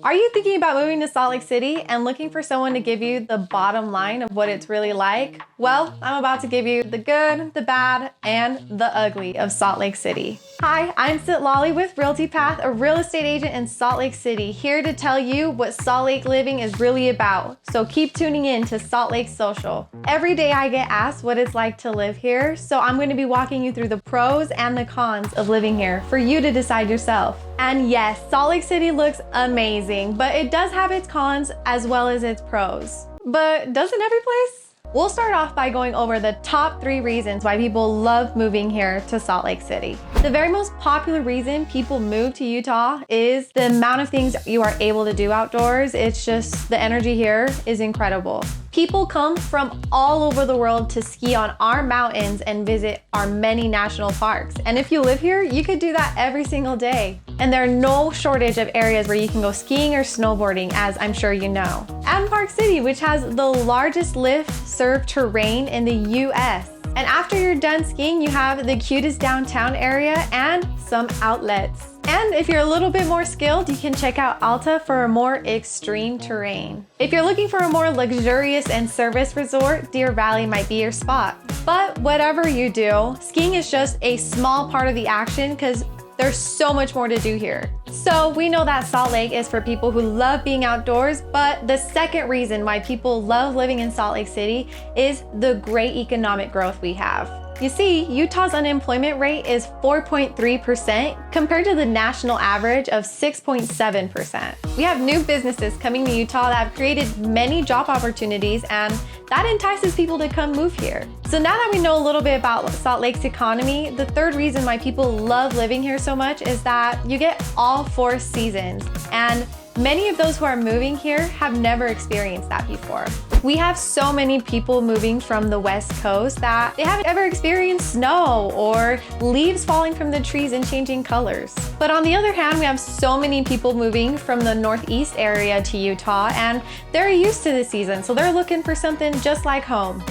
Are you thinking about moving to Salt Lake City and looking for someone to give you the bottom line of what it's really like? Well, I'm about to give you the good, the bad, and the ugly of Salt Lake City. Hi, I'm Citlally with Realty Path, a real estate agent in Salt Lake City, here to tell you what Salt Lake living is really about. So keep tuning in to Salt Lake Social. Every day I get asked what it's like to live here, so I'm going to be walking you through the pros and the cons of living here for you to decide yourself. And yes, Salt Lake City looks amazing, but it does have its cons as well as its pros. But doesn't every place? We'll start off by going over the top 3 reasons why people love moving here to Salt Lake City. The very most popular reason people move to Utah is the amount of things you are able to do outdoors. It's just the energy here is incredible. People come from all over the world to ski on our mountains and visit our many national parks. And if you live here, you could do that every single day. And there are no shortage of areas where you can go skiing or snowboarding, as I'm sure you know. And Park City, which has the largest lift-served terrain in the US. And after you're done skiing, you have the cutest downtown area and some outlets. And if you're a little bit more skilled, you can check out Alta for a more extreme terrain. If you're looking for a more luxurious and service resort, Deer Valley might be your spot. But whatever you do, skiing is just a small part of the action because there's so much more to do here. So we know that Salt Lake is for people who love being outdoors, but the second reason why people love living in Salt Lake City is the great economic growth we have. You see, Utah's unemployment rate is 4.3% compared to the national average of 6.7%. We have new businesses coming to Utah that have created many job opportunities, and that entices people to come move here. So now that we know a little bit about Salt Lake's economy, the third reason why people love living here so much is that you get all 4 seasons. And many of those who are moving here have never experienced that before. We have so many people moving from the West Coast that they haven't ever experienced snow or leaves falling from the trees and changing colors. But on the other hand, we have so many people moving from the Northeast area to Utah, and they're used to the season, so they're looking for something just like home.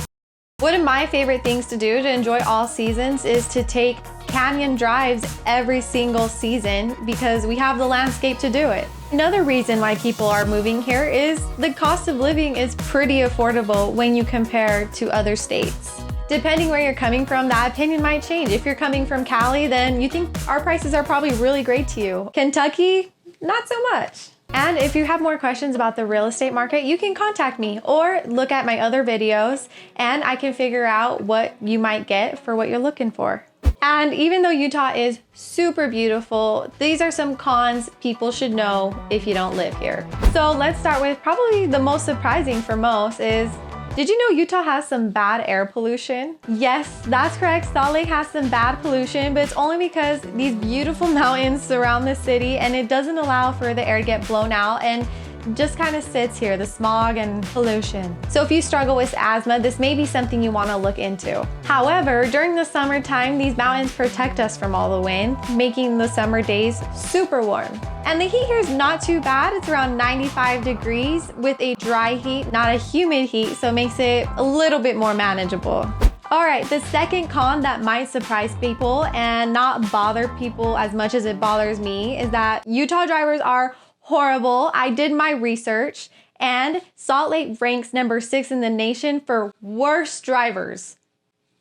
One of my favorite things to do to enjoy all seasons is to take canyon drives every single season because we have the landscape to do it. Another reason why people are moving here is the cost of living is pretty affordable when you compare to other states. Depending where you're coming from, that opinion might change. If you're coming from Cali, then you think our prices are probably really great to you. Kentucky, not so much. And if you have more questions about the real estate market, you can contact me or look at my other videos and I can figure out what you might get for what you're looking for. And even though Utah is super beautiful, these are some cons people should know if you don't live here. So let's start with probably the most surprising for most is, did you know Utah has some bad air pollution? Yes, that's correct. Salt Lake has some bad pollution, but it's only because these beautiful mountains surround the city and it doesn't allow for the air to get blown out and just kind of sits here, the smog and pollution. So if you struggle with asthma, this may be something you want to look into. However, during the summertime, these mountains protect us from all the wind, making the summer days super warm. And the heat here is not too bad. It's around 95 degrees with a dry heat, not a humid heat, so it makes it a little bit more manageable. All right, the second con that might surprise people and not bother people as much as it bothers me is that Utah drivers are horrible. I did my research and Salt Lake ranks number 6 in the nation for worst drivers.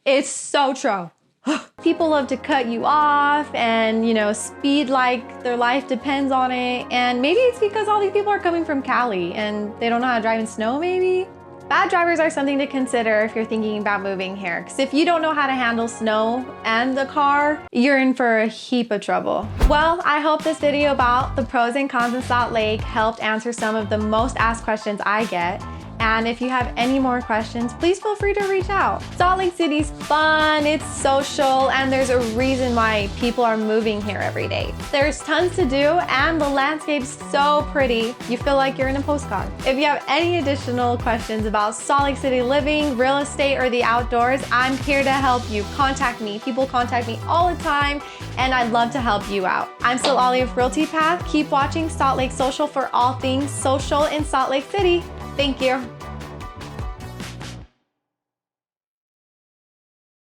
It's so true. People love to cut you off and, speed like their life depends on it. And maybe it's because all these people are coming from Cali and they don't know how to drive in snow, maybe. Bad drivers are something to consider if you're thinking about moving here, because if you don't know how to handle snow and the car, you're in for a heap of trouble. Well, I hope this video about the pros and cons in Salt Lake helped answer some of the most asked questions I get. And if you have any more questions, please feel free to reach out. Salt Lake City's fun, it's social, and there's a reason why people are moving here every day. There's tons to do, and the landscape's so pretty, you feel like you're in a postcard. If you have any additional questions about Salt Lake City living, real estate, or the outdoors, I'm here to help you. Contact me. People contact me all the time, and I'd love to help you out. I'm Citlally of Realty Path. Keep watching Salt Lake Social for all things social in Salt Lake City. Thank you.